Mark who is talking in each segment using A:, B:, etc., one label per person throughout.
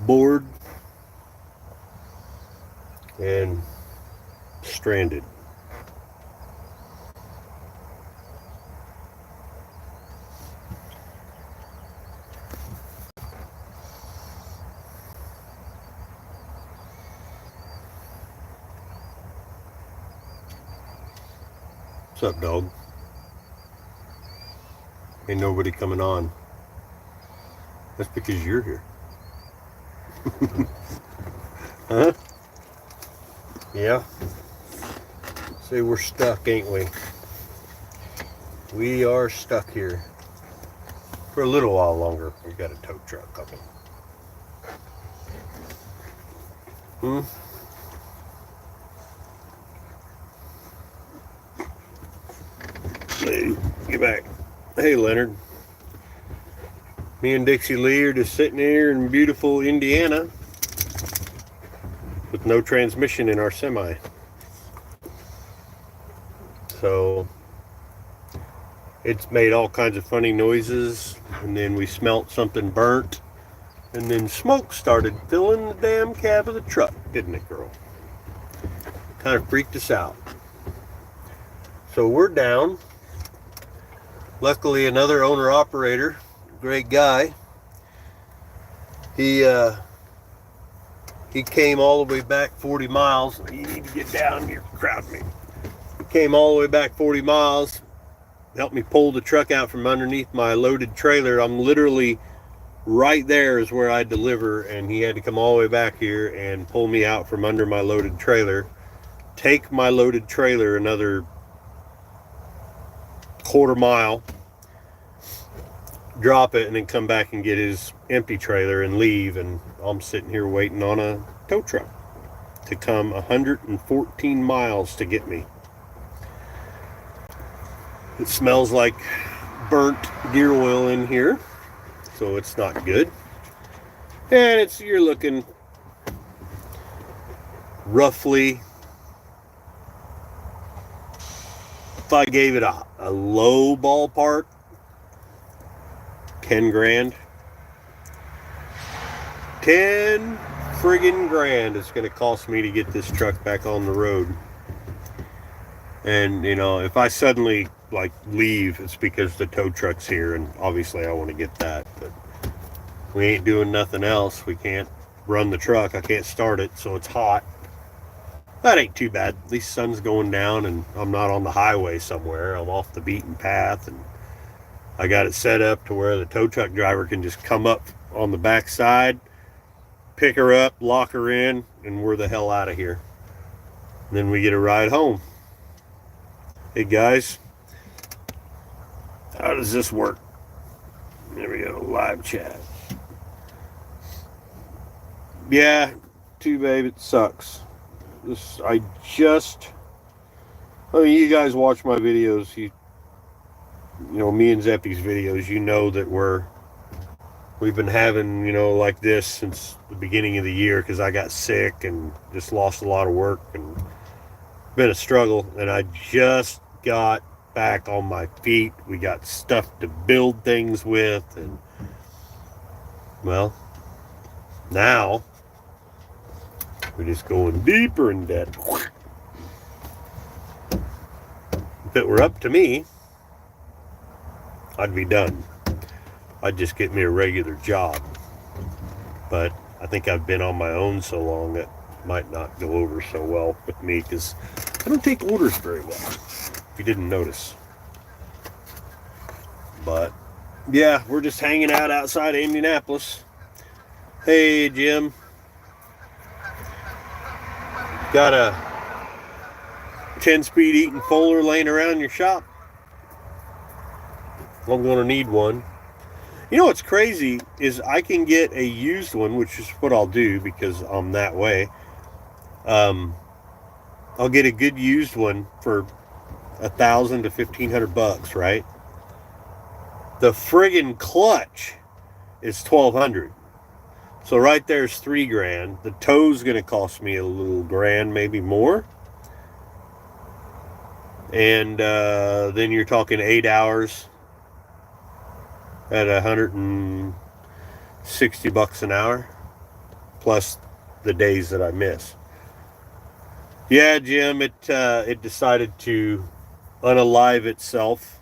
A: bored, and stranded. What's up, dog? Ain't nobody coming on. That's because you're here. Huh? Yeah. Say we're stuck, ain't we? We are stuck here. For a little while longer. We've got a tow truck coming. Hey, get back. Hey, Leonard. Me and Dixie Lee are just sitting here in beautiful Indiana with no transmission in our semi. So it's made all kinds of funny noises, and then we smelt something burnt, and then smoke started filling the damn cab of the truck, didn't it, girl? Kind of freaked us out. So we're down. Luckily, another owner-operator, great guy, he came all the way back 40 miles. You need to get down here, crowd me. He came all the way back 40 miles, helped me pull the truck out from underneath my loaded trailer. I'm literally right there is where I deliver, and he had to come all the way back here and pull me out from under my loaded trailer, take my loaded trailer another quarter mile, drop it, and then come back and get his empty trailer and leave. And I'm sitting here waiting on a tow truck to come 114 miles to get me. It smells like burnt gear oil in here, so it's not good. And you're looking roughly, if I gave it a low ballpark, 10 grand. 10 friggin' grand it's going to cost me to get this truck back on the road. And, you know, if I suddenly, like, leave, it's because the tow truck's here, and obviously I want to get that. But we ain't doing nothing else. We can't run the truck. I can't start it, so it's hot. That ain't too bad. At least sun's going down, and I'm not on the highway somewhere. I'm off the beaten path, and I got it set up to where the tow truck driver can just come up on the back side, pick her up, lock her in, and we're the hell out of here. And then we get a ride home. Hey guys, how does this work? There we go, live chat. Yeah, too bad, it sucks. I mean, you guys watch my videos, you know, me and Zeppy's videos, you know that we've been having, you know, like this since the beginning of the year, because I got sick and just lost a lot of work, and been a struggle. And I just got back on my feet. We got stuff to build things with, and well, now we're just going deeper in debt. If it were up to me, I'd be done. I'd just get me a regular job. But I think I've been on my own so long that might not go over so well with me, because I don't take orders very well, if you didn't notice. But yeah, we're just hanging out outside of Indianapolis. Hey Jim, got a 10-speed Eaton Fuller laying around your shop? I'm going to need one. You know what's crazy is I can get a used one, which is what I'll do because I'm that way. I'll get a good used one for $1,000 to $1,500, right? The friggin' clutch is $1,200. So right there's $3 grand. The tow's gonna cost me a little grand, maybe more. And then you're talking 8 hours at $160 an hour. plus the days that I miss. Yeah, Jim, it decided to unalive itself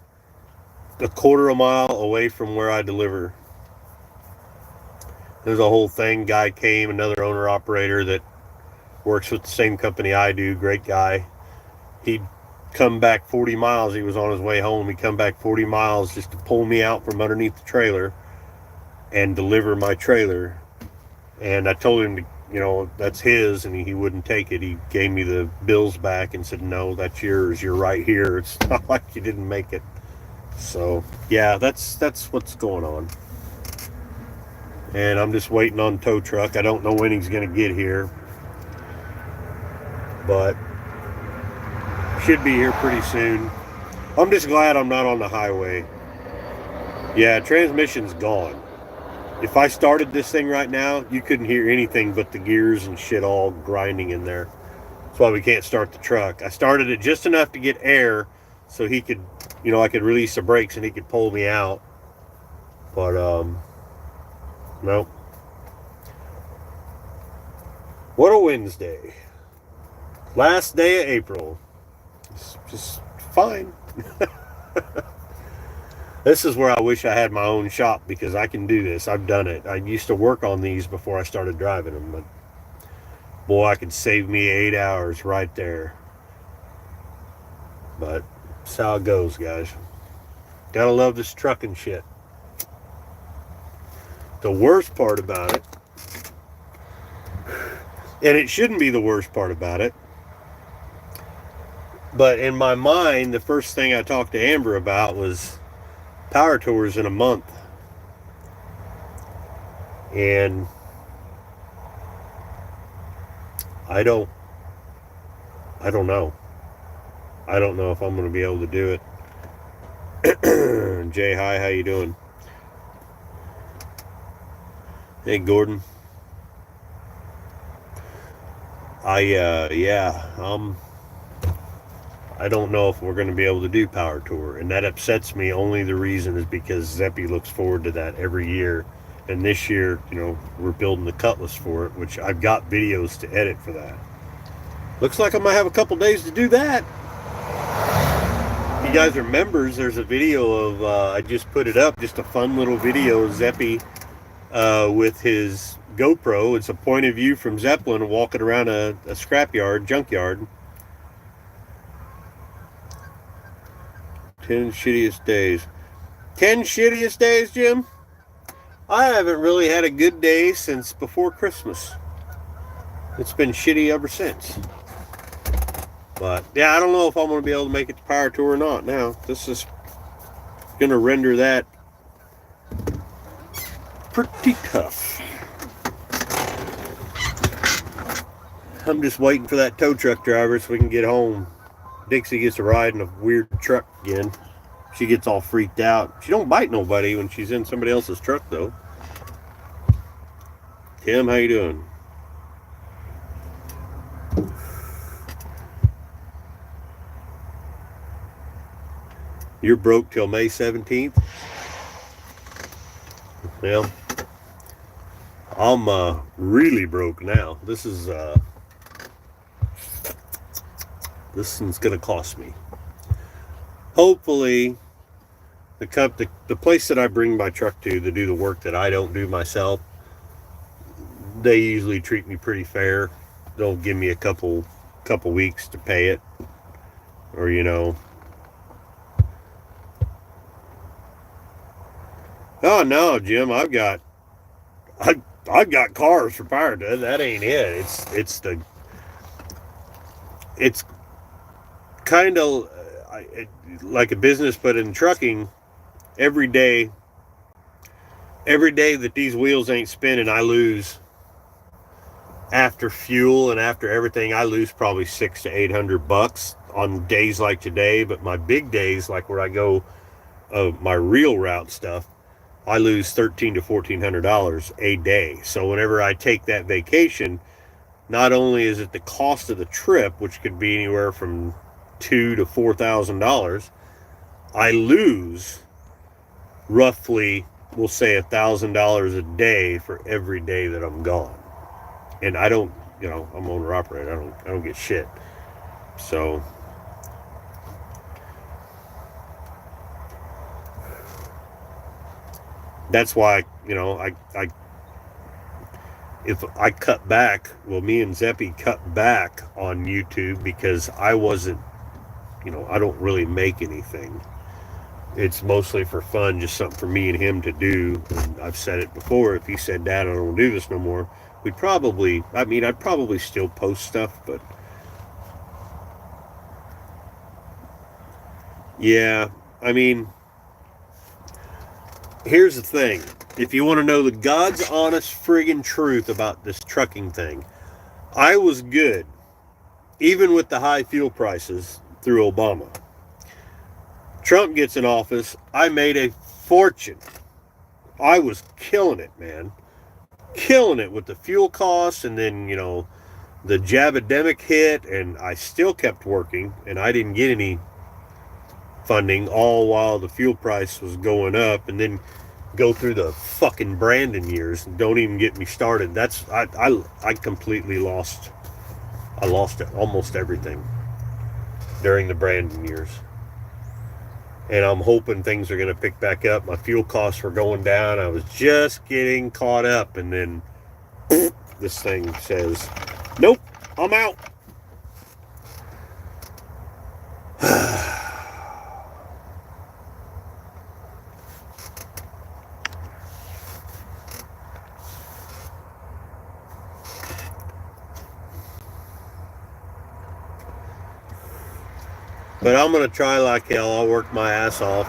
A: a quarter of a mile away from where I deliver. There's a whole thing. Guy came, another owner operator that works with the same company I do, great guy. He'd come back 40 miles. He was on his way home. He'd come back 40 miles just to pull me out from underneath the trailer and deliver my trailer. And I told him to, you know, that's his, and he wouldn't take it. He gave me the bills back and said, no, that's yours. You're right here. It's not like you didn't make it. So yeah, that's what's going on. And I'm just waiting on tow truck. I don't know when he's going to get here, but should be here pretty soon. I'm just glad I'm not on the highway. Yeah, transmission's gone. If I started this thing right now, you couldn't hear anything but the gears and shit all grinding in there. That's why we can't start the truck. I started it just enough to get air so he could, you know, I could release the brakes and he could pull me out. But, nope. What a Wednesday. Last day of April. It's just fine. This is where I wish I had my own shop, because I can do this. I've done it. I used to work on these before I started driving them, but boy, I could save me 8 hours right there. But that's how it goes, guys. Gotta love this trucking shit. The worst part about it, and it shouldn't be the worst part about it, but in my mind, the first thing I talked to Amber about was power tours in a month. And I don't know. I don't know if I'm going to be able to do it. Jay, hi, how you doing? Hey, Gordon. I don't know if we're going to be able to do power tour, and that upsets me. Only the reason is because Zeppy looks forward to that every year, and this year, you know, we're building the Cutless for it, which I've got videos to edit for that. Looks like I might have a couple days to do that. If you guys are members, there's a video of I just put it up, just a fun little video of Zeppy with his GoPro. It's a point of view from Zeppelin walking around a scrapyard, junkyard. 10 shittiest days. 10 shittiest days, Jim? I haven't really had a good day since before Christmas. It's been shitty ever since. But, yeah, I don't know if I'm going to be able to make it to power tour or not now. This is going to render that pretty tough. I'm just waiting for that tow truck driver so we can get home. Dixie gets to ride in a weird truck again. She gets all freaked out. She don't bite nobody when she's in somebody else's truck, though. Tim, how you doing? You're broke till May 17th? Well, I'm really broke now. This one's gonna cost me. Hopefully, the place that I bring my truck to do the work that I don't do myself, they usually treat me pretty fair. They'll give me a couple weeks to pay it, or you know. Oh no, Jim, I've got cars for power. That ain't it. It's kind of like a business, but in trucking, every day that these wheels ain't spinning, I lose, after fuel and after everything, I lose probably $600 to $800 on days like today. But my big days, like where I go my real route stuff, I lose $1,300 to $1,400 a day. So whenever I take that vacation, not only is it the cost of the trip, which could be anywhere from $2,000 to $4,000, I lose roughly, we'll say $1,000 a day for every day that I'm gone. and I don't, I'm owner operator. I don't get shit. So that's why, if I cut back, well, me and Zeppy cut back on YouTube because I wasn't, I don't really make anything. It's mostly for fun, just something for me and him to do. And I've said it before, if he said, Dad, I don't want to do this no more, I'd probably still post stuff, but yeah, here's the thing. If you want to know the God's honest friggin' truth about this trucking thing, I was good, even with the high fuel prices through Obama. Trump gets in office, I made a fortune. I was killing it, man. Killing it with the fuel costs, and then, the jabademic hit, and I still kept working, and I didn't get any funding, all while the fuel price was going up, and then go through the fucking Brandon years. Don't even get me started. I completely lost. I lost almost everything during the Brandon years. And I'm hoping things are going to pick back up. My fuel costs were going down. I was just getting caught up, and then this thing says, nope, I'm out. But I'm going to try like hell. I'll work my ass off.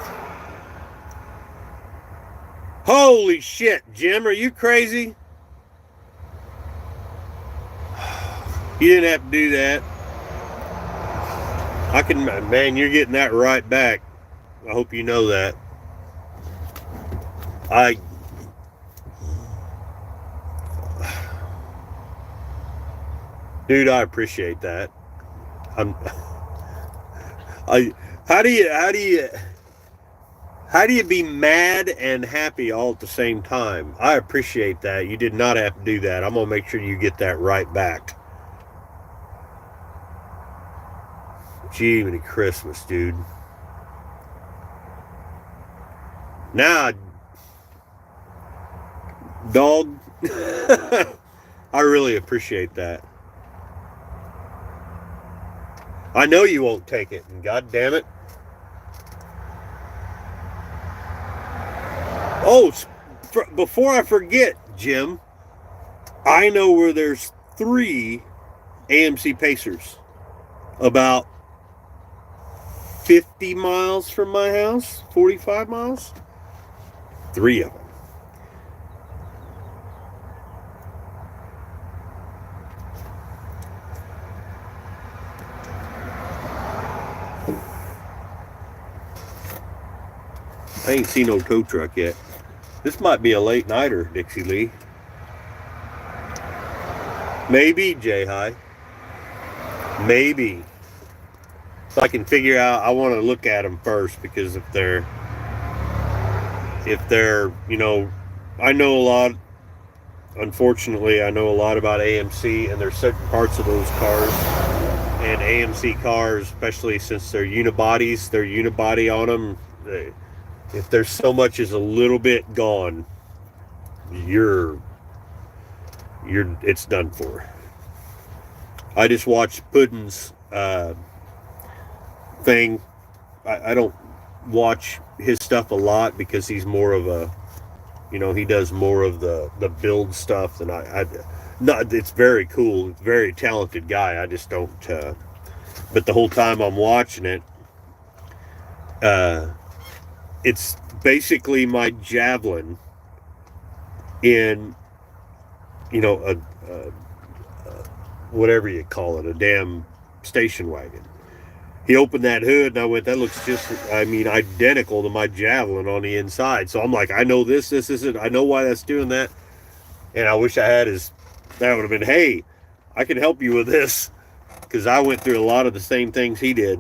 A: Holy shit, Jim, are you crazy? You didn't have to do that. Man, you're getting that right back. I hope you know that. Dude, I appreciate that. How do you be mad and happy all at the same time? I appreciate that. You did not have to do that. I'm gonna make sure you get that right back. Gee, many Christmas, dude. Now, dog, I really appreciate that. I know you won't take it, and God damn it. Oh, before I forget, Jim, I know where there's 3 AMC Pacers about 50 miles from my house, 45 miles. 3 of them. I ain't seen no tow truck yet. This might be a late nighter, Dixie Lee. Maybe, J-High. Maybe. So I can figure out, I want to look at them first, because if they're, I know a lot, unfortunately, I know a lot about AMC, and there's certain parts of those cars, and AMC cars, especially since they're unibody on them, if there's so much as a little bit gone, it's done for. I just watched Puddin's thing. I don't watch his stuff a lot because he's more of a, he does more of the build stuff than it's very cool. It's a very talented guy. I just don't, but the whole time I'm watching it, it's basically my Javelin in, whatever you call it, a damn station wagon. He opened that hood, and I went, that looks just, identical to my Javelin on the inside. So I'm like, I know this isn't, I know why that's doing that. And I wish I had that would have been, hey, I can help you with this. Because I went through a lot of the same things he did.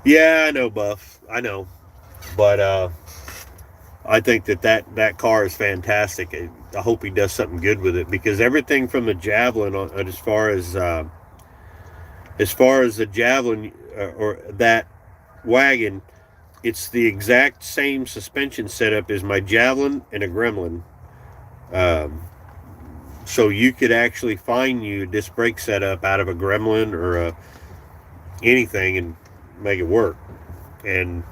A: Yeah, I know, Buff. I know. But, I think that car is fantastic. I hope he does something good with it, because everything from the Javelin as far as the Javelin or that wagon, it's the exact same suspension setup as my Javelin and a Gremlin. Um, so you could actually find you disc brake setup out of a Gremlin or anything and make it work. And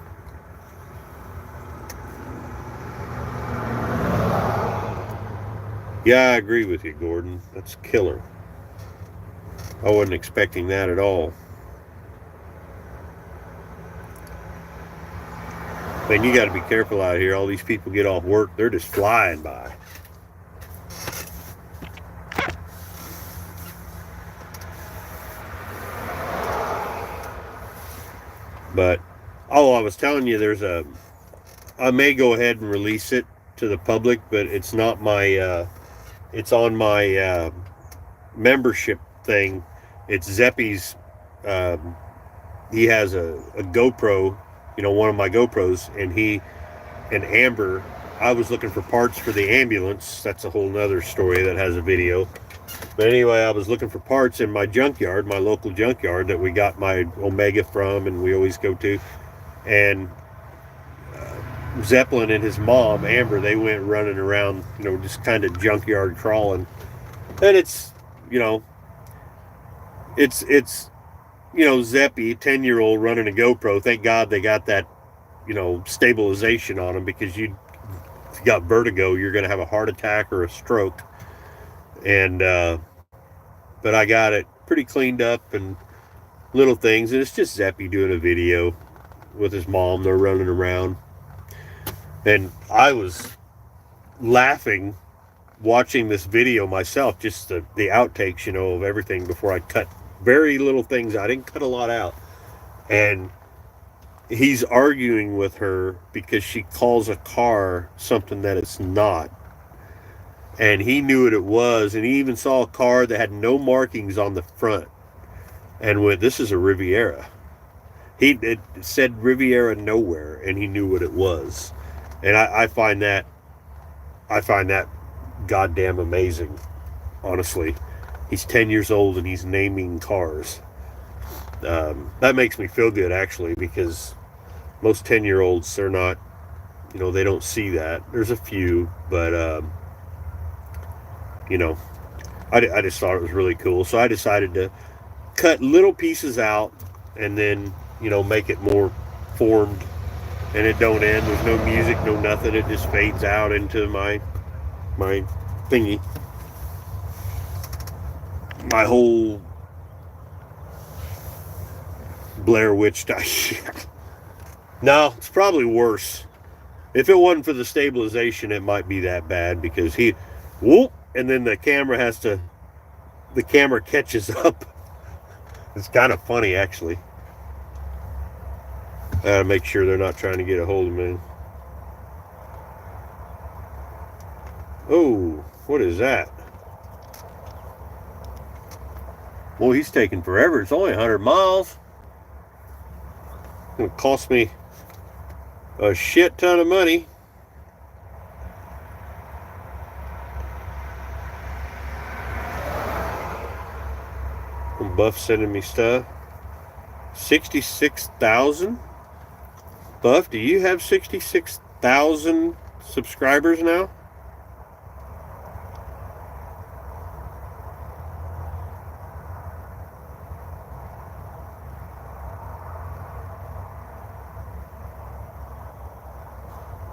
A: yeah, I agree with you, Gordon. That's killer. I wasn't expecting that at all. Man, you got to be careful out here. All these people get off work, they're just flying by. But, oh, I was telling you, I may go ahead and release it to the public, but it's not my, it's on my membership thing. It's Zeppy's, he has a GoPro, one of my GoPros, and Amber, I was looking for parts for the ambulance. That's a whole nother story that has a video. But anyway, I was looking for parts in my junkyard, my local junkyard that we got my Omega from and we always go to. And Zeppelin and his mom, Amber, they went running around, just kind of junkyard crawling. And it's Zeppy, 10-year-old running a GoPro. Thank God they got that, stabilization on him, because if you got vertigo, you're going to have a heart attack or a stroke. And, but I got it pretty cleaned up and little things. And it's just Zeppy doing a video with his mom. They're running around. And I was laughing watching this video myself, just the outtakes, of everything before I cut very little things. I didn't cut a lot out. And he's arguing with her because she calls a car something that it's not. And he knew what it was, and he even saw a car that had no markings on the front. And this is a Riviera. It said Riviera nowhere, and he knew what it was. And I find that goddamn amazing, honestly. He's 10 years old and he's naming cars. That makes me feel good, actually, because most 10-year-olds, they're not, they don't see that. There's a few, but, I just thought it was really cool. So I decided to cut little pieces out and then, make it more formed. And it don't end. There's no music, no nothing. It just fades out into my thingy. My whole Blair Witch type. No, it's probably worse. If it wasn't for the stabilization, it might be that bad, because and then the camera catches up. It's kind of funny, actually. I gotta make sure they're not trying to get a hold of me. Oh, what is that? Well, he's taking forever. It's only 100 miles. It's gonna cost me a shit ton of money. Buff sending me stuff. 66,000. Buff, do you have 66,000 subscribers now?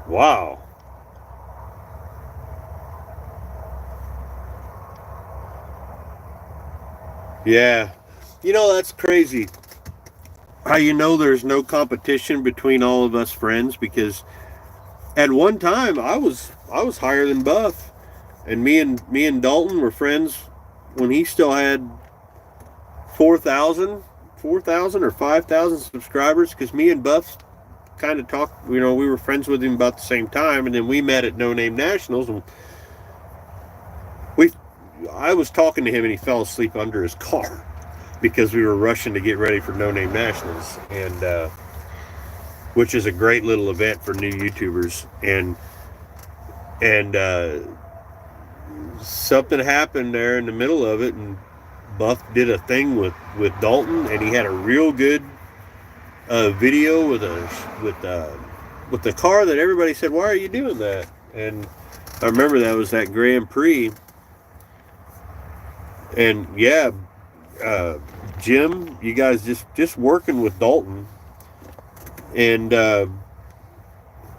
A: Wow. Yeah. That's crazy. How there's no competition between all of us friends, because at one time I was higher than Buff, and me and Dalton were friends when he still had 4,000 or 5,000 subscribers, because me and Buff kind of talked, we were friends with him about the same time, and then we met at No Name Nationals, and I was talking to him and he fell asleep under his car because we were rushing to get ready for No Name Nationals. And which is a great little event for new YouTubers. And something happened there in the middle of it, and Buff did a thing with Dalton, and he had a real good video with the car that everybody said, "Why are you doing that?" And I remember that was that Grand Prix. And yeah, Jim, you guys just working with Dalton, and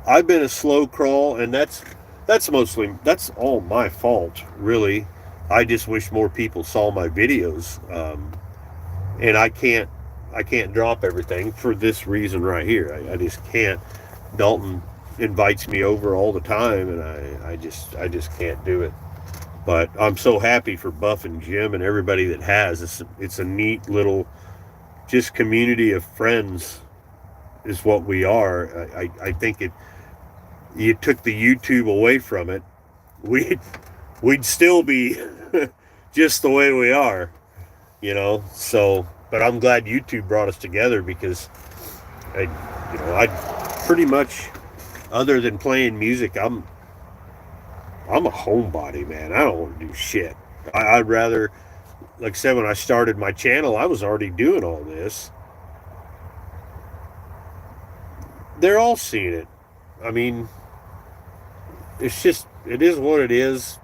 A: I've been a slow crawl, and that's all my fault, really. I just wish more people saw my videos, and I can't drop everything for this reason right here. I just can't. Dalton invites me over all the time, and I just can't do it. But I'm so happy for Buff and Jim and everybody that has. It's a neat little just community of friends is what we are. I think you took the YouTube away from it, we'd still be just the way we are, you know. So, but I'm glad YouTube brought us together, because I pretty much, other than playing music, I'm a homebody, man. I don't want to do shit. I'd rather, like I said, when I started my channel, I was already doing all this. They're all seeing it. I mean, it is what it is.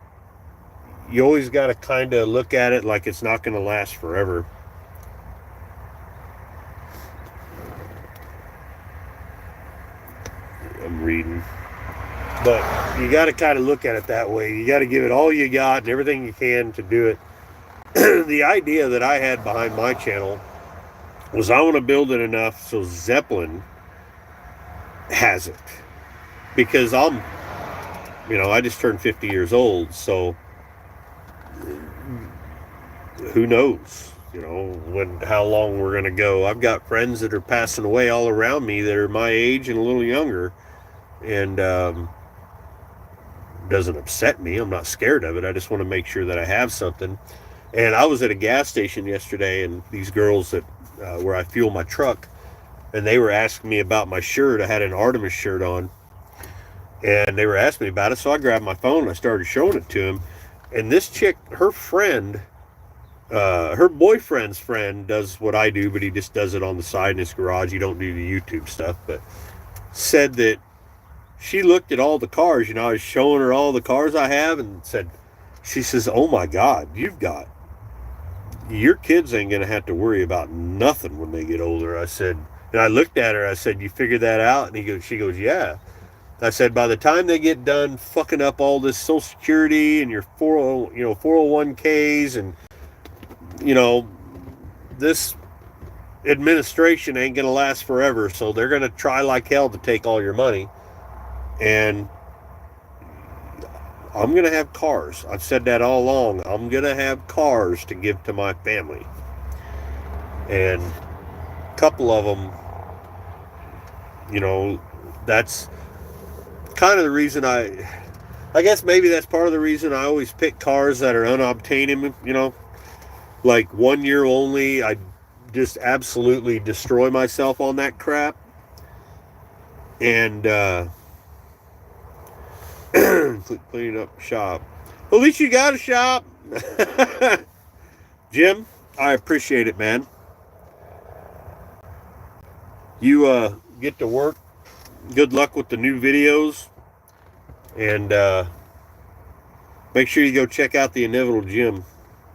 A: You always got to kind of look at it like it's not going to last forever. I'm reading. But you got to kind of look at it that way. You got to give it all you got and everything you can to do it. The idea that I had behind my channel was I want to build it enough so Zeppelin has it. Because I just turned 50 years old, so who knows, how long we're going to go. I've got friends that are passing away all around me that are my age and a little younger, and doesn't upset me. I'm not scared of it. I just want to make sure that I have something. And I was at a gas station yesterday, and these girls that where I fuel my truck, and they were asking me about my shirt. I had an Artemis shirt on, and they were asking me about it, so I grabbed my phone and I started showing it to them. And this chick, her friend, her boyfriend's friend does what I do, but he just does it on the side in his garage. He don't do the YouTube stuff, but said that she looked at all the cars. I was showing her all the cars I have, and she says, "Oh my God, your kids ain't going to have to worry about nothing when they get older." I said, and I looked at her, I said, "You figured that out?" And she goes, "Yeah." I said, "By the time they get done fucking up all this Social Security and your 401ks, and this administration ain't going to last forever, so they're going to try like hell to take all your money. And I'm going to have cars. I've said that all along. I'm going to have cars to give to my family." And a couple of them, that's kind of the reason I guess maybe that's part of the reason I always pick cars that are unobtainium, like 1 year only. I just absolutely destroy myself on that crap. And cleaning up shop. Well, at least you got a shop. Jim, I appreciate it, man. You get to work. Good luck with the new videos. And make sure you go check out the Inevitable Jim.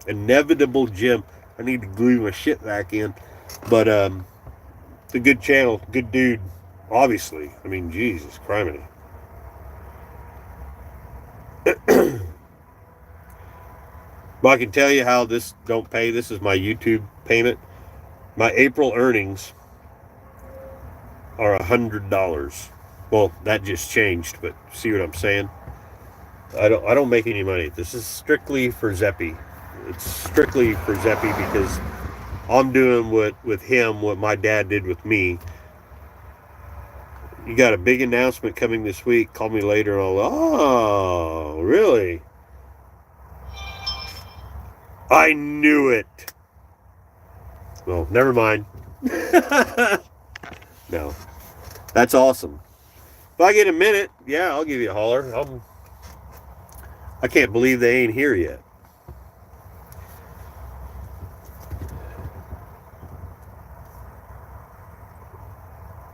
A: I need to glue my shit back in. But it's a good channel. Good dude. Obviously. I mean, Jesus, criminy. But I can tell you how this don't pay. This is my YouTube payment. My April earnings are $100. Well, that just changed, but see what I'm saying? I don't make any money. This is strictly for Zeppy. It's strictly for Zeppy because I'm doing with him what my dad did with me. You got a big announcement coming this week. Call me later and oh, really? I knew it. Well, never mind. No. That's awesome. If I get a minute, yeah, I'll give you a holler. I can't believe they ain't here yet.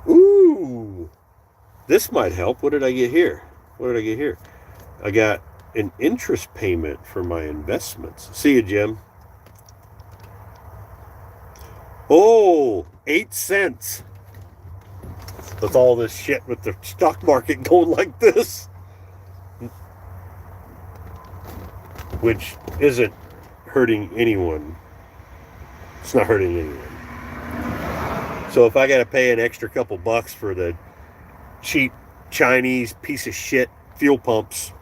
A: Ooh, this might help. What did I get here? What did I get here? I got an interest payment for my investments. See you, Jim. Oh, 8 cents. With all this shit with the stock market going like this. Which isn't hurting anyone. It's not hurting anyone. So if I got to pay an extra couple bucks for the cheap Chinese piece of shit fuel pumps,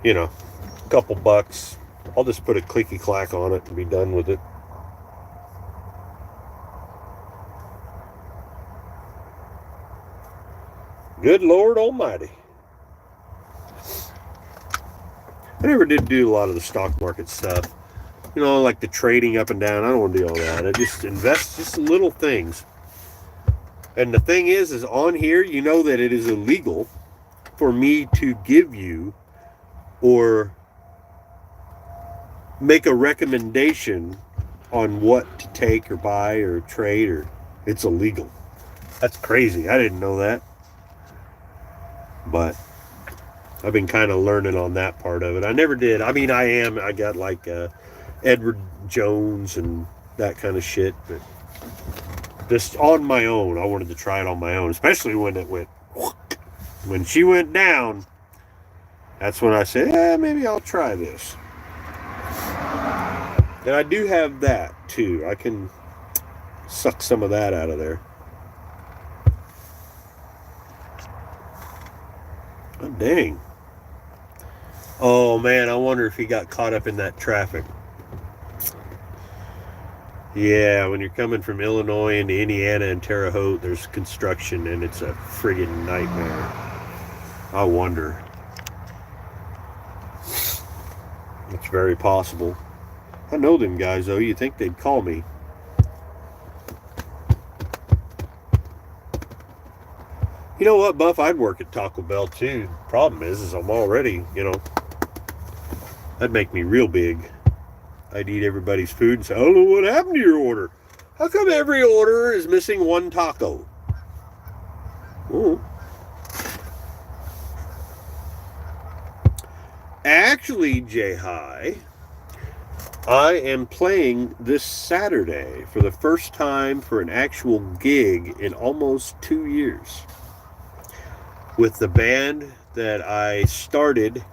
A: you know, a couple bucks, I'll just put a clicky clack on it and be done with it. Good Lord Almighty. I never did do a lot of the stock market stuff. You know, like the trading up and down. I don't want to do all that. I just invest just little things. And the thing is on here, you know that it is illegal for me to give you or make a recommendation on what to take or buy or trade, or it's illegal. That's crazy. I didn't know that. But I've been kind of learning on that part of it. I never did. I mean, I got like Edward Jones and that kind of shit, but just on my own. I wanted to try it on my own, especially when it went, when she went down. That's when I said, yeah, maybe I'll try this. And I do have that too. I can suck some of that out of there. Oh, dang. Oh, man, I wonder if he got caught up in that traffic. Yeah, when you're coming from Illinois into Indiana and Terre Haute, there's construction, and it's a friggin' nightmare. I wonder. It's very possible. I know them guys, though. You'd think they'd call me. You know what, Buff? I'd work at Taco Bell, too. Problem is I'm already, that'd make me real big. I'd eat everybody's food and say, I don't know what happened to your order. How come every order is missing one taco? Ooh. Actually, J-High, I am playing this Saturday for the first time for an actual gig in almost 2 years. With the band that I started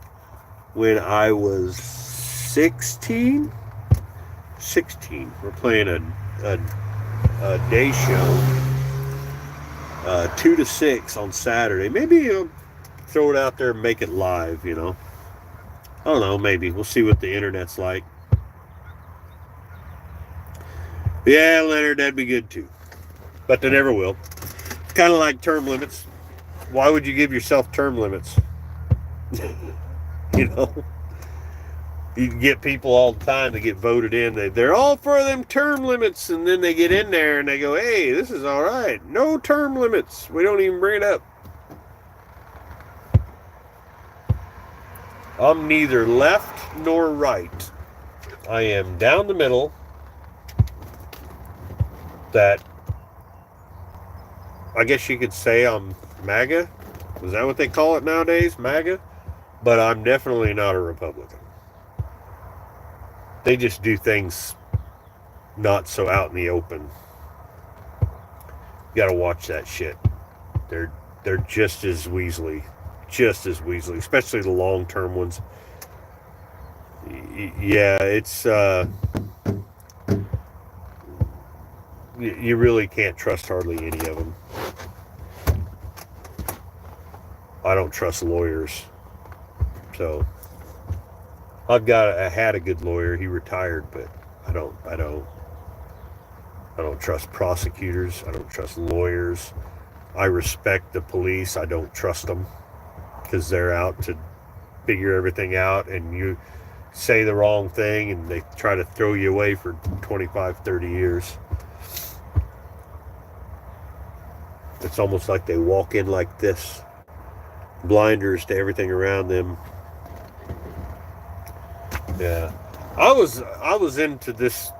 A: when I was 16. We're playing a day show, 2 to 6 on Saturday. Maybe throw it out there and make it live, I don't know, maybe. We'll see what the internet's like. Yeah, Leonard, that'd be good too. But they never will. It's kind of like term limits. Why would you give yourself term limits? You get people all the time that get voted in. They're all for them term limits, and then they get in there and they go, hey, this is all right. No term limits. We don't even bring it up. I'm neither left nor right. I am down the middle. That, I guess you could say I'm MAGA. Is that what they call it nowadays? MAGA? But I'm definitely not a Republican. They just do things not so out in the open. You gotta watch that shit. They're just as weaselly. Especially the long-term ones. Yeah, it's you really can't trust hardly any of them. I don't trust lawyers. So I had a good lawyer. He retired, but I don't trust prosecutors. I don't trust lawyers. I respect the police. I don't trust them because they're out to figure everything out, and you say the wrong thing and they try to throw you away for 25, 30 years. It's almost like they walk in like this, blinders to everything around them. Yeah, I was into this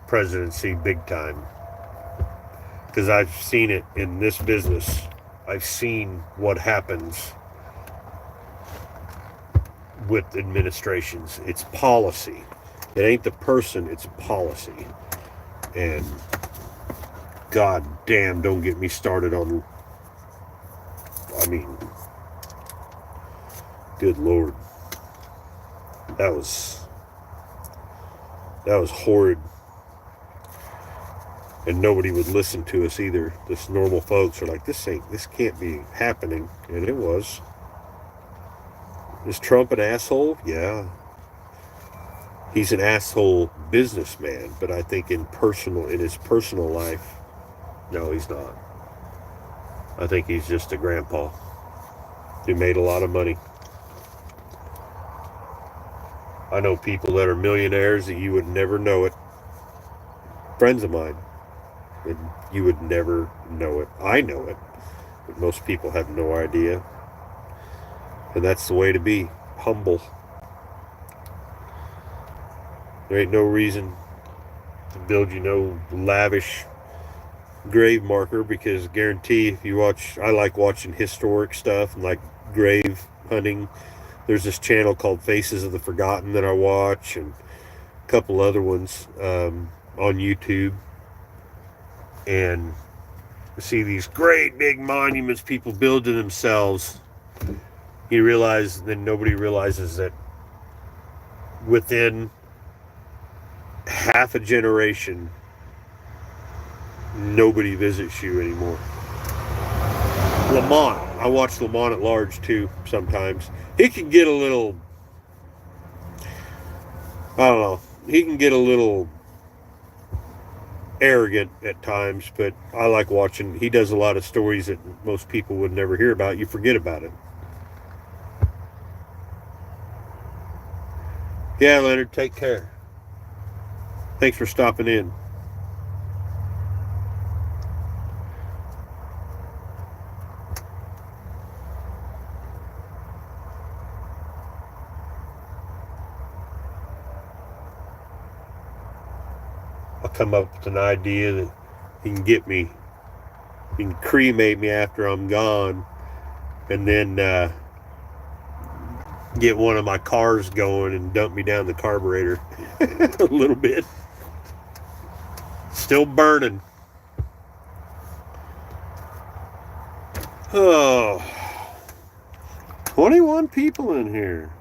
A: presidency big time because I've seen it in this business. I've seen what happens with administrations. It's policy. It ain't the person, it's policy. And god damn, don't get me started on, I mean, good lord. That was horrid. And nobody would listen to us either. This normal folks are like, this can't be happening. And it was. Is Trump an asshole? Yeah. He's an asshole businessman, but I think in his personal life, no, he's not. I think he's just a grandpa who made a lot of money. I know people that are millionaires that you would never know it. Friends of mine. And you would never know it. I know it. But most people have no idea. And that's the way to be. Humble. There ain't no reason to build you no lavish grave marker, because guarantee if you watch, I like watching historic stuff and like grave hunting. There's this channel called Faces of the Forgotten that I watch, and a couple other ones on YouTube. And see these great big monuments people build to themselves. You realize, then nobody realizes that within half a generation, nobody visits you anymore. Lamont, I watch Lamont at large too sometimes. He can get a little, I don't know, he can get a little arrogant at times, but I like watching. He does a lot of stories that most people would never hear about. You forget about it. Yeah, Leonard, take care. Thanks for stopping in. I'll come up with an idea that he can get me, he can cremate me after I'm gone, and then get one of my cars going and dump me down the carburetor a little bit. Still burning. Oh, 21 people in here.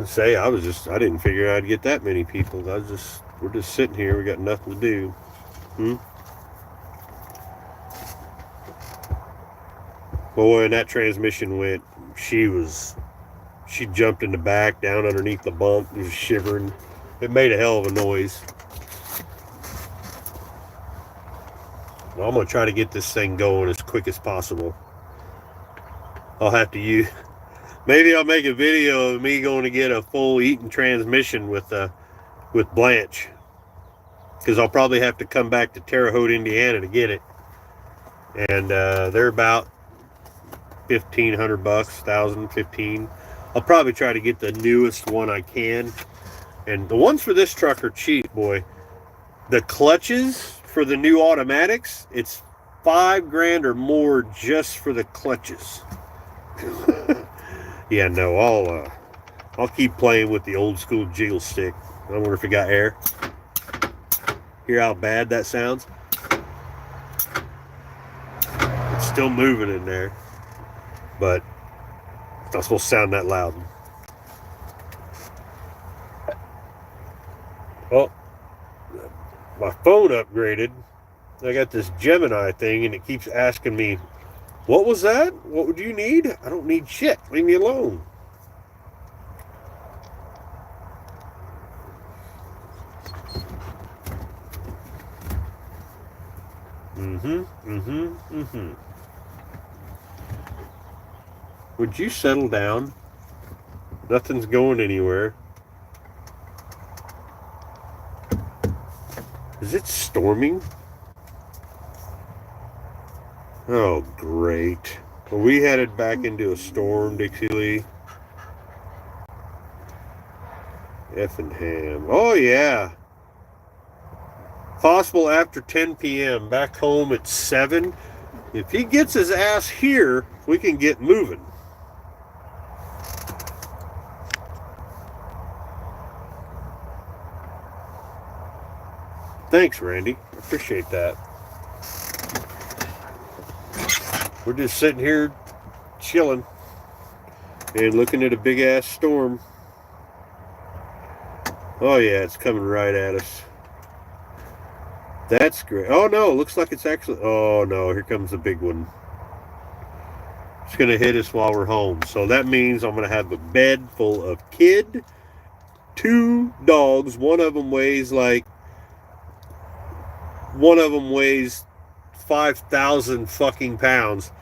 A: Say I didn't figure I'd get that many people. We're just sitting here, we got nothing to do. Boy, when that transmission went, she jumped in the back, down underneath the bump, was shivering. It made a hell of a noise. Well, I'm gonna try to get this thing going as quick as possible. I'll have to maybe I'll make a video of me going to get a full Eaton transmission with Blanche, because I'll probably have to come back to Terre Haute, Indiana to get it, and they're about $1,500, $1,015. I'll probably try to get the newest one I can, and the ones for this truck are cheap, boy. The clutches for the new automatics, it's $5,000 or more just for the clutches. Yeah, no, I'll keep playing with the old school jiggle stick. I wonder if it got air. Hear how bad that sounds? It's still moving in there, but it's not supposed to sound that loud. Well, my phone upgraded. I got this Gemini thing, and it keeps asking me, what was that? What would you need? I don't need shit. Leave me alone. Would you settle down? Nothing's going anywhere. Is it storming? Oh, great. Well, we headed back into a storm, Dixie Lee. Effing ham. Oh, yeah. Possible after 10 p.m. Back home at 7. If he gets his ass here, we can get moving. Thanks, Randy. I appreciate that. We're just sitting here chilling and looking at a big ass storm. Oh yeah, it's coming right at us. That's great. Oh no, looks like it's actually, oh no, here comes the big one. It's gonna hit us while we're home. So that means I'm gonna have a bed full of kid, 2 dogs. One of them weighs 5,000 fucking pounds,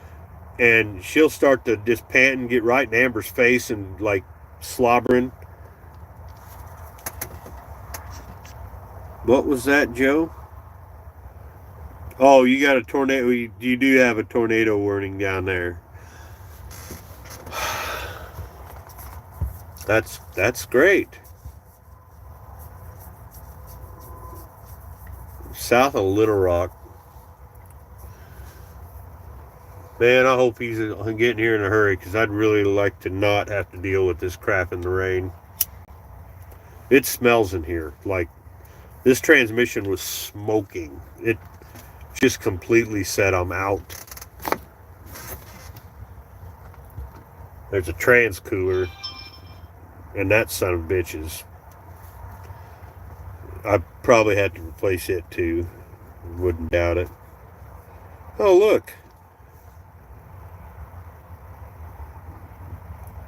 A: and she'll start to just pant and get right in Amber's face and like slobbering. What was that, Joe? Oh, you got a tornado. You do have a tornado warning down there. That's great. South of Little Rock. Man, I hope he's getting here in a hurry, because I'd really like to not have to deal with this crap in the rain. It smells in here. Like, this transmission was smoking. It just completely said I'm out. There's a trans cooler, and that son of a bitch is... I probably had to replace it too. Wouldn't doubt it. Oh, look.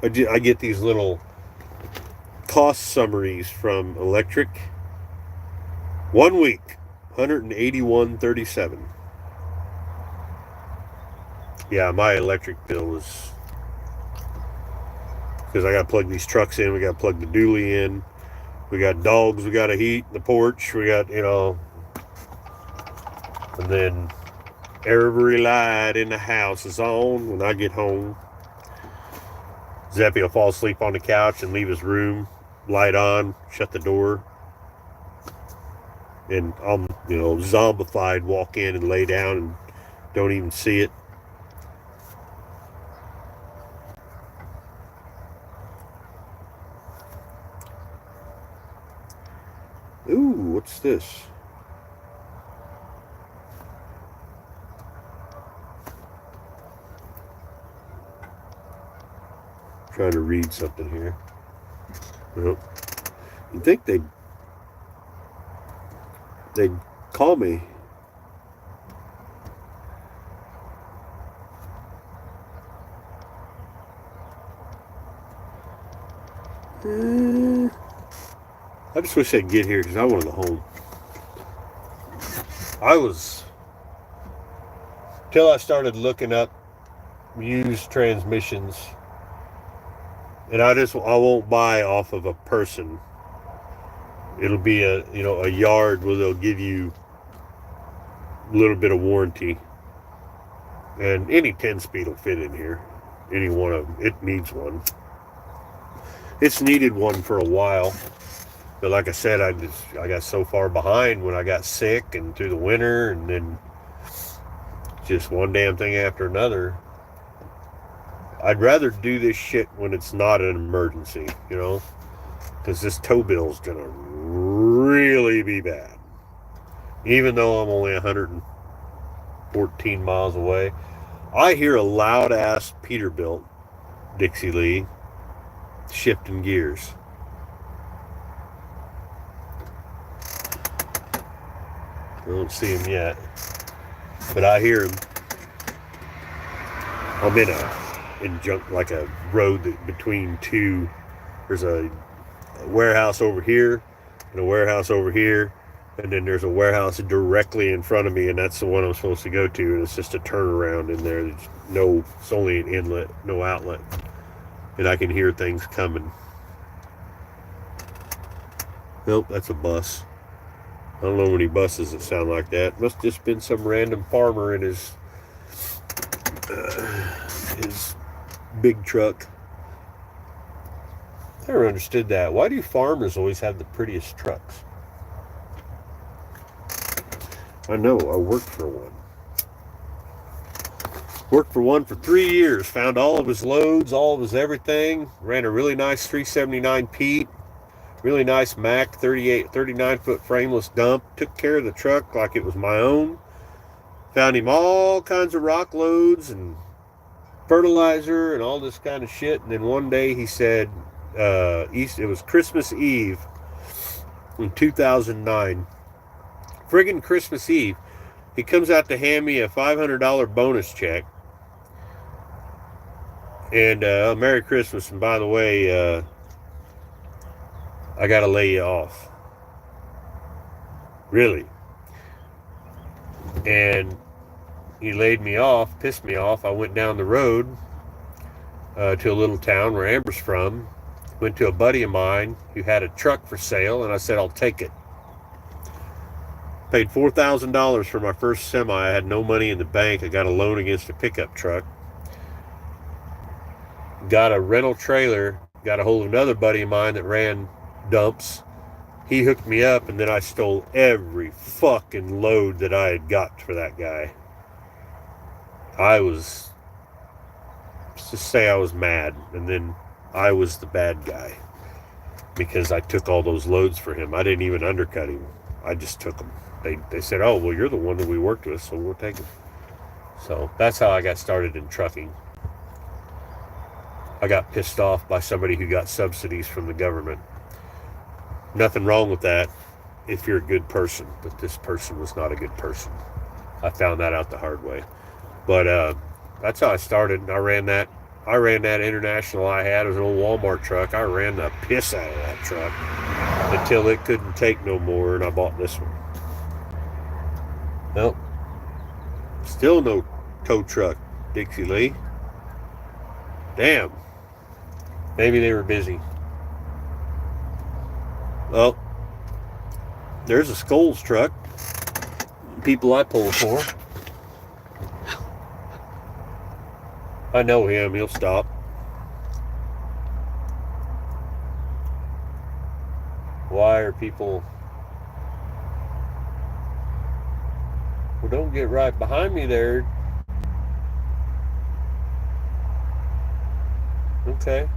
A: I get these little cost summaries from electric. 1 week, $181.37. Yeah, my electric bill was, because I got to plug these trucks in. We got to plug the dually in. We got dogs we got to heat in the porch. We got, and then every light in the house is on when I get home. Zeppy will fall asleep on the couch and leave his room light on, shut the door, and I'm, zombified, walk in and lay down and don't even see it. Ooh, what's this? Trying to read something here. Well, you'd think they'd call me. I just wish I'd get here because I want to go home. Till I started looking up used transmissions, and I won't buy off of a person. It'll be a yard where they'll give you a little bit of warranty, and any 10-speed will fit in here. Any one of them. It needs one. It's needed one for a while. But like I said, I got so far behind when I got sick and through the winter, and then just one damn thing after another. I'd rather do this shit when it's not an emergency, because this tow bill's gonna really be bad. Even though I'm only 114 miles away, I hear a loud ass Peterbilt Dixie Lee shifting gears. I don't see him yet, but I hear him. I'm in like a road between two. There's a warehouse over here and a warehouse over here, and then there's a warehouse directly in front of me, and that's the one I'm supposed to go to, and it's just a turnaround in there. It's only an inlet, no outlet, and I can hear things coming. Nope, that's a bus. I don't know any buses that sound like that. Must have just been some random farmer in his big truck. I never understood that. Why do farmers always have the prettiest trucks? I know, I worked for one. Worked for one for 3 years. Found all of his loads, all of his everything. Ran a really nice 379 Pete. Really nice Mack 39-foot frameless dump. Took care of the truck like it was my own. Found him all kinds of rock loads and fertilizer and all this kind of shit. And then one day he said, it was Christmas Eve in 2009. Friggin' Christmas Eve. He comes out to hand me a $500 bonus check. And Merry Christmas. And by the way, I got to lay you off. Really. And he laid me off, pissed me off. I went down the road to a little town where Amber's from. Went to a buddy of mine who had a truck for sale, and I said, I'll take it. Paid $4,000 for my first semi. I had no money in the bank. I got a loan against a pickup truck. Got a rental trailer. Got a hold of another buddy of mine that ran dumps. He hooked me up, and then I stole every fucking load that I had got for that guy. Let's just say I was mad, and then I was the bad guy because I took all those loads for him. I didn't even undercut him. I just took them. They said, oh, well, you're the one that we worked with, so we'll take them. So that's how I got started in trucking. I got pissed off by somebody who got subsidies from the government. Nothing wrong with that if you're a good person, but this person was not a good person. I found that out the hard way. But that's how I started. I ran that International I had. It was an old Walmart truck. I ran the piss out of that truck until it couldn't take no more, and I bought this one. Well, still no tow truck, Dixie Lee. Damn. Maybe they were busy. Well, there's a Scholes truck. People I pull for. I know him. He'll stop. Why are people... Well, don't get right behind me there. Okay.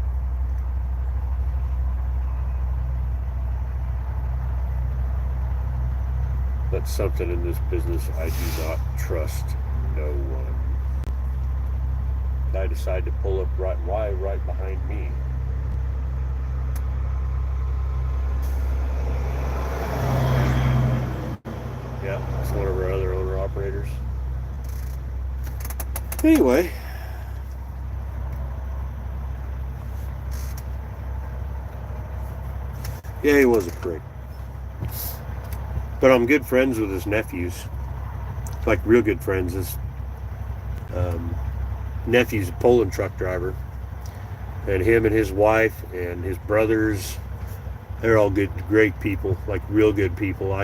A: That's something in this business I do not trust no one. I decide to pull up right behind me. Yeah, it's one of our other owner-operators. Anyway. Yeah, he was a prick. But I'm good friends with his nephews. Like, real good friends. His nephew's a Poland truck driver. And him and his wife and his brothers, they're all good, great people. Like, real good people.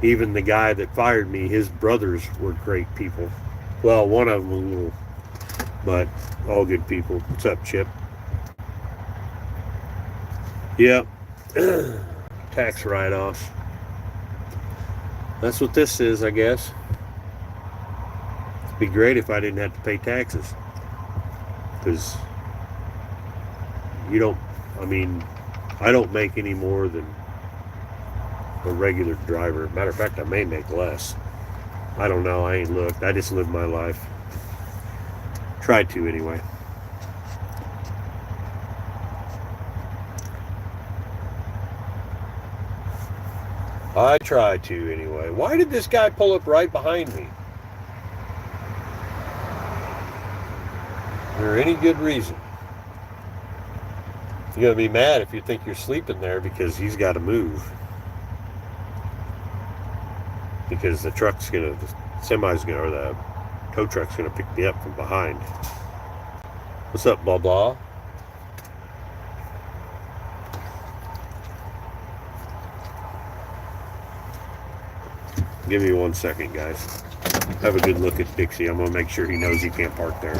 A: Even the guy that fired me, his brothers were great people. Well, one of them was a little, but all good people. What's up, Chip? Yep. Tax write-offs. That's what this is, I guess. It'd be great if I didn't have to pay taxes. Because I don't make any more than a regular driver. Matter of fact, I may make less. I don't know. I ain't looked. I just live my life. Tried to, anyway. I try to, anyway. Why did this guy pull up right behind me? Is there any good reason? You're going to be mad if you think you're sleeping there because he's got to move. Because the tow truck's going to pick me up from behind. What's up, blah, blah? Give me 1 second, guys. Have a good look at Dixie. I'm going to make sure he knows he can't park there.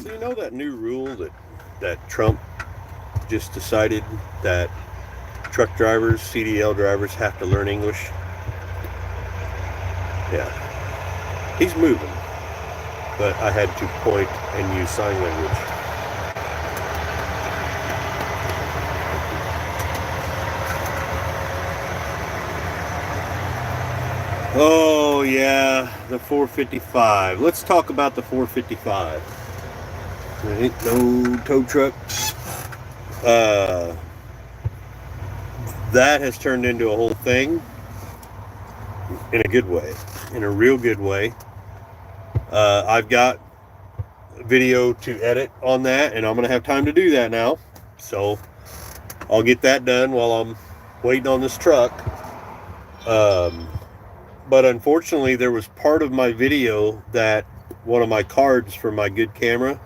A: So you know that new rule that Trump just decided that truck drivers, CDL drivers have to learn English? Yeah. He's moving. But I had to point and use sign language. Oh yeah, the 455. Let's talk about the 455. There ain't no tow truck. That has turned into a whole thing in a good way, in a real good way. I've got video to edit on that, and I'm going to have time to do that now. So I'll get that done while I'm waiting on this truck. But unfortunately, there was part of my video that one of my cards for my good camera,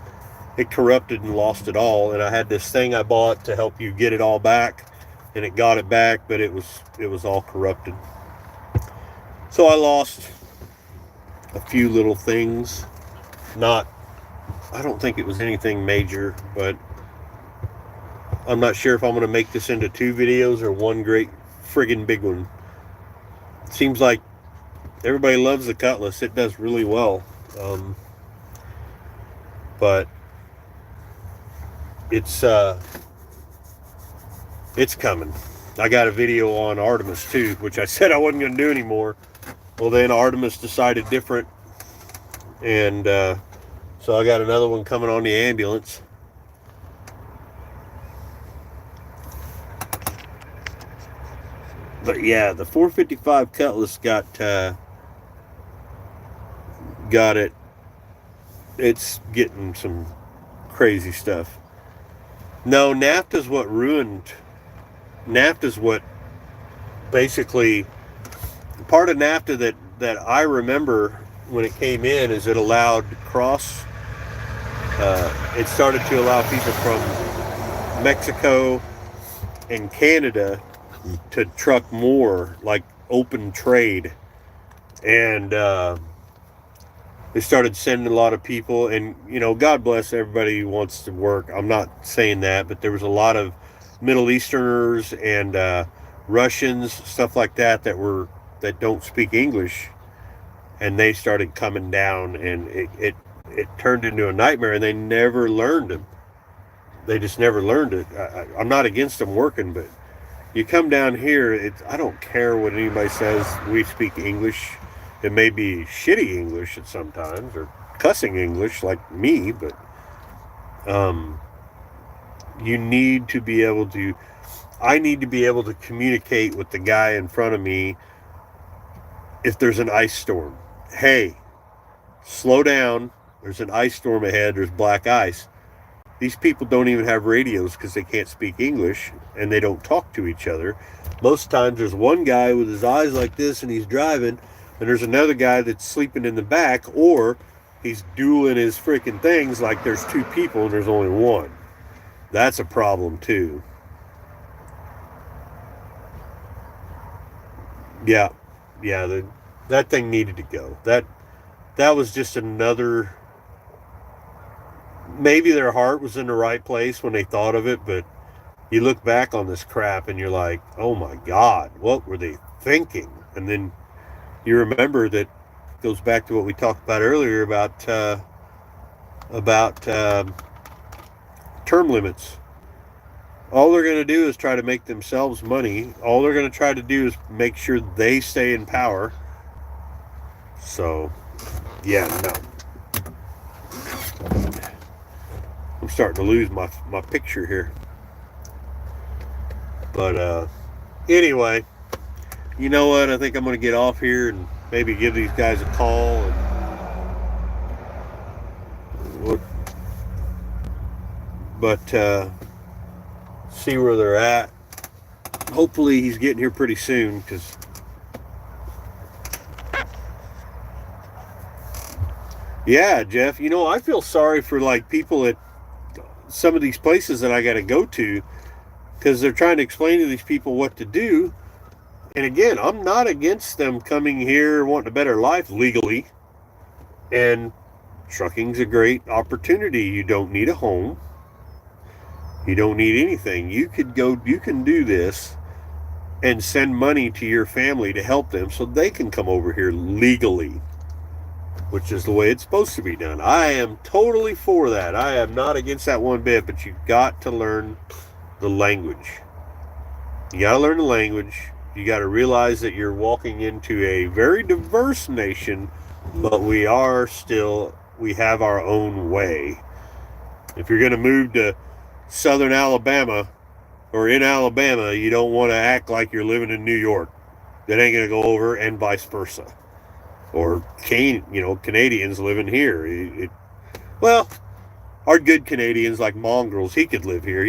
A: it corrupted and lost it all. And I had this thing I bought to help you get it all back, and it got it back, but it was all corrupted. So I lost a few little things. I don't think it was anything major, but I'm not sure if I'm going to make this into 2 videos or one great friggin' big one. It seems like everybody loves the Cutless. It does really well. But it's coming. I got a video on Artemis too, which I said I wasn't going to do anymore. Well, then Artemis decided different, and so I got another one coming on the ambulance. But yeah, the 455 Cutless got it. It's getting some crazy stuff. No, NAFTA's what ruined. NAFTA's what basically, part of NAFTA that I remember when it came in is it allowed it started to allow people from Mexico and Canada to truck more, like open trade. And they started sending a lot of people, and God bless everybody who wants to work. I'm not saying that, but there was a lot of Middle Easterners and Russians, stuff like that that don't speak English, and they started coming down, and it turned into a nightmare, and they never learned it. They just never learned it. I'm not against them working, but you come down here, I don't care what anybody says. We speak English. It may be shitty English at sometimes, or cussing English like me, but you need to be able to, I need to be able to communicate with the guy in front of me if there's an ice storm. Hey, slow down. There's an ice storm ahead. There's black ice. These people don't even have radios because they can't speak English, and they don't talk to each other. Most times there's one guy with his eyes like this and he's driving, and there's another guy that's sleeping in the back, or he's dueling his freaking things like there's 2 people and there's only one. That's a problem too. Yeah, that thing needed to go. That was just another. Maybe their heart was in the right place when they thought of it, but you look back on this crap and you're like, oh my God, what were they thinking? And then you remember that goes back to what we talked about earlier about term limits. All they're going to do is try to make themselves money. All they're going to try to do is make sure they stay in power. So, yeah, no. I'm starting to lose my picture here. But anyway, you know what? I think I'm going to get off here and maybe give these guys a call and see where they're at. Hopefully he's getting here pretty soon, because yeah, Jeff, you know, I feel sorry for like people at some of these places that I got to go to, because they're trying to explain to these people what to do. And again, I'm not against them coming here wanting a better life legally. And trucking's a great opportunity. You don't need a home. You don't need anything. You can do this and send money to your family to help them so they can come over here legally, which is the way it's supposed to be done. I am totally for that. I am not against that one bit, but you've got to learn the language. You got to learn the language. You got to realize that you're walking into a very diverse nation, but we have our own way. If you're going to move to southern Alabama or in Alabama, you don't want to act like you're living in New York. That ain't going to go over, and vice versa. Or Canadians living here. Well, our good Canadians like mongrels, he could live here.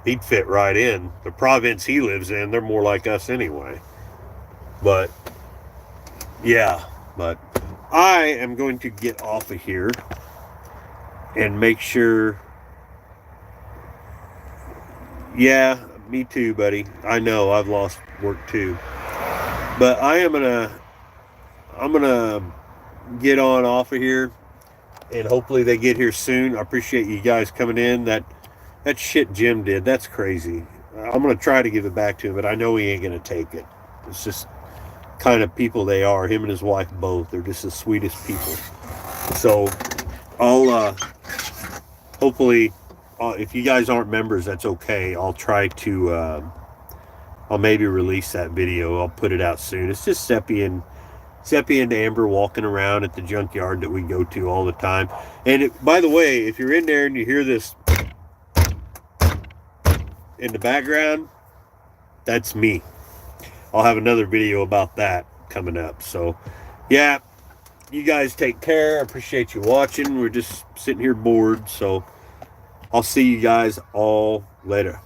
A: He'd fit right in. The province he lives in, they're more like us anyway. But yeah, but I am going to get off of here and make sure. Yeah, me too, buddy. I know I've lost work too. But I'm gonna get on off of here, and hopefully they get here soon. I appreciate you guys coming in. That shit Jim did, that's crazy. I'm gonna try to give it back to him, but I know he ain't gonna take it. It's just kind of people they are. Him and his wife both. They're just the sweetest people. So I'll hopefully, if you guys aren't members, that's okay. I'll try to I'll maybe release that video. I'll put it out soon. It's just Seppi and Amber walking around at the junkyard that we go to all the time. And by the way, if you're in there and you hear this in the background, that's me. I'll have another video about that coming up. So yeah, you guys take care. I appreciate you watching. We're just sitting here bored, so I'll see you guys all later.